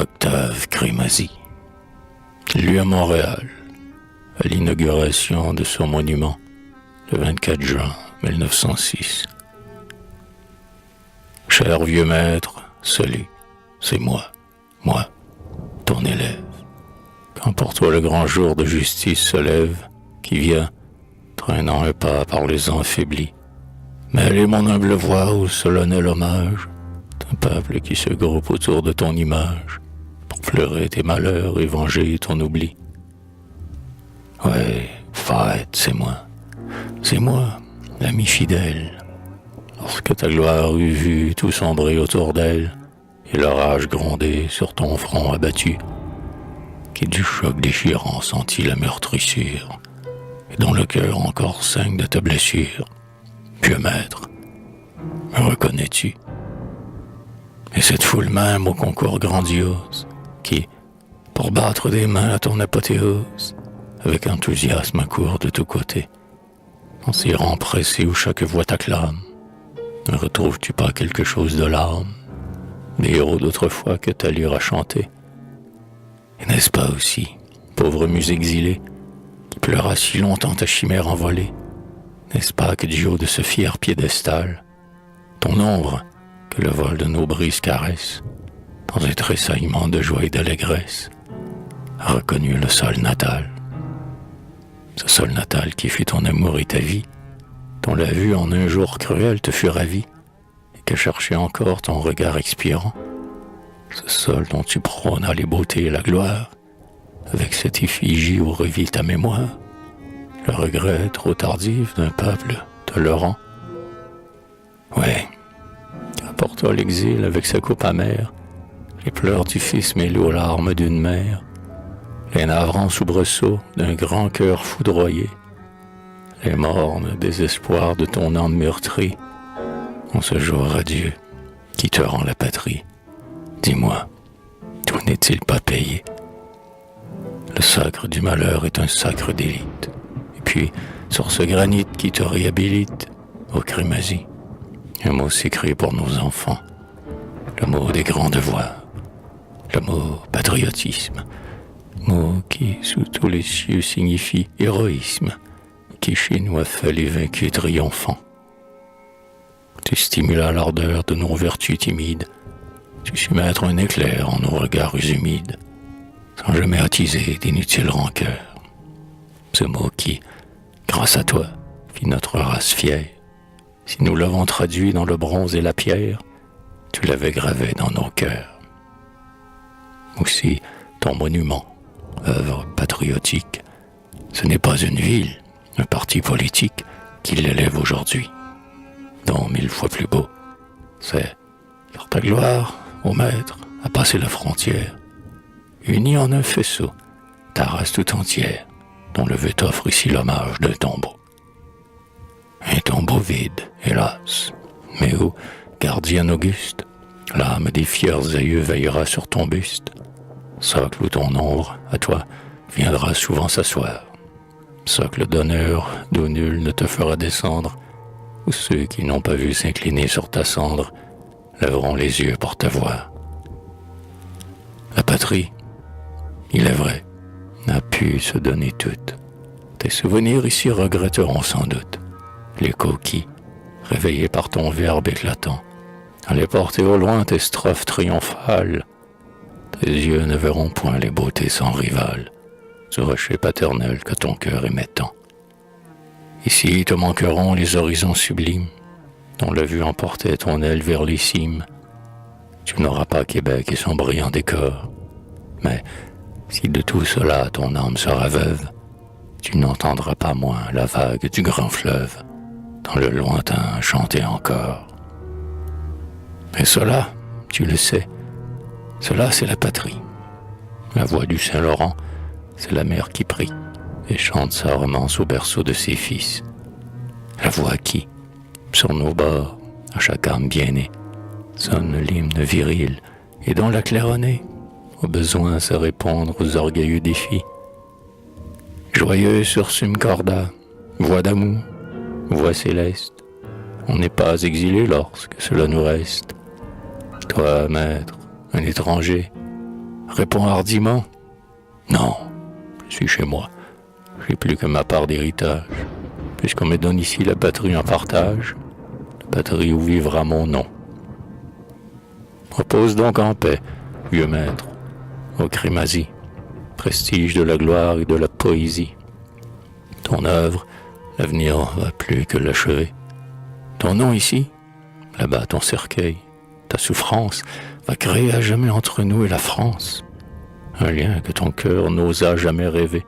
Octave Crémazie, lu à Montréal, à l'inauguration de son monument, le 24 juin 1906. Cher vieux maître, salut, c'est moi, ton élève. Quand pour toi le grand jour de justice se lève, qui vient, traînant un pas par les affaiblis, mêler mon humble voix au solennel hommage d'un peuple qui se groupe autour de ton image, pour pleurer tes malheurs et venger ton oubli. Ouais, Fête, c'est moi, l'ami fidèle. Lorsque ta gloire eut vu tout sombrer autour d'elle, et l'orage gronder sur ton front abattu, qui du choc déchirant sentit la meurtrissure, et dont le cœur encore saigne de ta blessure. Pieux maître, me reconnais-tu? Et cette foule même au concours grandiose, qui, pour battre des mains à ton apothéose, avec enthousiasme accourt de tous côtés, en ces rangs pressés où chaque voix t'acclame, ne retrouves-tu pas quelque chose de l'âme, des héros d'autrefois que ta lyre a chanté? Et n'est-ce pas aussi, pauvre muse exilée, qui pleura si longtemps ta chimère envolée? N'est-ce pas que du haut de ce fier piédestal, ton ombre, que le vol de nos brises caresse, dans un tressaillement de joie et d'allégresse, a reconnu le sol natal? Ce sol natal qui fut ton amour et ta vie, dont la vue en un jour cruel te fut ravie, et que cherchait encore ton regard expirant. Ce sol dont tu prônas les beautés et la gloire, avec cette effigie où revit ta mémoire, le regret trop tardif d'un peuple te le rend. Ouais, apporta l'exil avec sa coupe amère, les pleurs du fils mêlés aux larmes d'une mère, les navrants soubresauts d'un grand cœur foudroyé, les mornes désespoirs de ton âme meurtrie, en ce jour radieux qui te rend la patrie. Dis-moi, tout n'est-il pas payé? Le sacre du malheur est un sacre d'élite. Et puis, sur ce granit qui te réhabilite, ô Crémazie, un mot s'écrit pour nos enfants, le mot des grands devoirs, le mot patriotisme, mot qui, sous tous les cieux, signifie héroïsme, qui chez nous a fait les vaincus triomphants. Tu stimulas l'ardeur de nos vertus timides, tu sus mettre un éclair en nos regards humides, sans jamais attiser d'inutiles rancœurs. Ce mot qui, grâce à toi, fit notre race fière. Si nous l'avons traduit dans le bronze et la pierre, tu l'avais gravé dans nos cœurs. Aussi, ton monument, œuvre patriotique, ce n'est pas une ville, un parti politique qui l'élève aujourd'hui, dont 1000 fois plus beau. C'est car ta gloire, ô maître, a passé la frontière, unie en un faisceau, ta race tout entière, dont le vœu t'offre ici l'hommage d'un tombeau. Un tombeau vide, hélas, mais où, gardienne auguste, l'âme des fiers aïeux veillera sur ton buste, socle où ton ombre, à toi, viendra souvent s'asseoir, socle d'honneur d'où nul ne te fera descendre, où ceux qui n'ont pas vu s'incliner sur ta cendre lèveront les yeux pour te voir. La patrie, il est vrai, n'a pu se donner toute. Tes souvenirs ici regretteront sans doute l'écho qui, réveillé par ton verbe éclatant, allait porter au loin tes strophes triomphales. Tes yeux ne verront point les beautés sans rival, ce rocher paternel que ton cœur aimait tant. Ici te manqueront les horizons sublimes, dont la vue emportait ton aile vers les cimes. Tu n'auras pas Québec et son brillant décor, mais si de tout cela ton âme sera veuve, tu n'entendras pas moins la vague du grand fleuve, dans le lointain chanter encore. Et cela, tu le sais, cela c'est la patrie. La voix du Saint-Laurent, c'est la mère qui prie et chante sa romance au berceau de ses fils. La voix qui, sur nos bords, à chaque âme bien née, sonne l'hymne viril et dont la claironnée, au besoin se répondre aux orgueilleux défis. Joyeux sursum corda, voix d'amour, voix céleste, on n'est pas exilé lorsque cela nous reste. Toi, maître, un étranger, Réponds hardiment. Non, je suis chez moi. J'ai plus que ma part d'héritage, puisqu'on me donne ici la patrie en partage, la patrie où vivra mon nom. Repose donc en paix, vieux maître, ô Crémazie, prestige de la gloire et de la poésie. Ton œuvre, l'avenir va plus que l'achever. Ton nom ici, là-bas ton cercueil, ta souffrance va créer à jamais entre nous et la France un lien que ton cœur n'osa jamais rêver.